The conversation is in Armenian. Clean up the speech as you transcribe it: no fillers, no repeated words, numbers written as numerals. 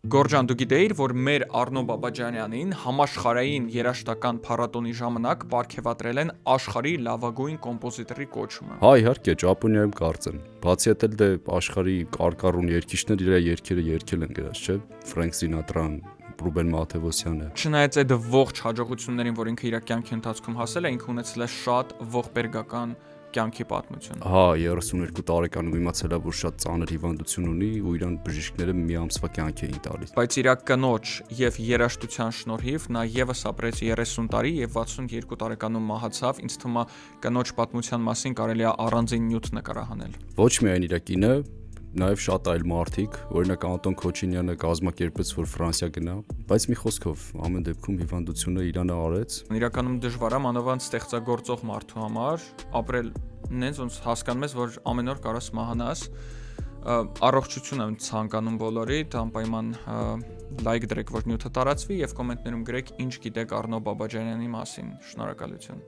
Գորջան, դու գիտեիր, որ մեր Առնո Բաբաջանյանին համաշխարհային երաժշտական փառատոնի ժամանակ պարգևատրել են աշխարհի լավագույն կոմպոզիտորի կոչումը։ Հա, իհարկե, Ճապոնիայում կարծեն։ Բացի այդ էլ դե աշխարհի կարկառուն երգիչներ իր երգերը երգել են գրած, չէ՞։ Ֆրենկ Սինատրան, Ռուբեն Մաթևոսյանը։ Չնայած այդ ողջ հաջողություններին, որ ինքը իր կյանքի ընթացքում հասել է, ինքը ունեցել է շատ ողբերգական կյանքի պատմություն։ Հա, 32 տարեկանում իմացել է, որ շատ ծանր հիվանդություն ունի ու իրան բժիշկները մի ամսվա կյանք էին տալիս։ Բայց իր կնոջ եւ երաժշտության շնորհիվ նա եւս ապրեց 30 տարի եւ 62 տարեկանում մահացավ։ Ինձ թվում է կնոջ պատմության մասին կարելի է առանձին նյութ նկարահանել։ Ոչ միայն իր կինը, նաև շատ այլ մարդիկ, օրինակ Անտոն Քոչինյանը կազմակերպեց, որ Ֆրանսիա գնա, բայց մի խոսքով ամեն դեպքում հիվանդությունը իրանը արեց։ Իրականում դժվար է մանավանդ ստեղծագործող մարդու համար ապրել նենց ոնց հասկանում ես, որ ամեն օր կարաս մահանաս։ Առողջություն եմ ցանկանում բոլորիդ, անպայման լայք դրեք, որ նյութը տարածվի եւ կոմենտներում գրեք ինչ գիտեք Առնո Բաբաջանյանի մասին։ Շնորհակալություն։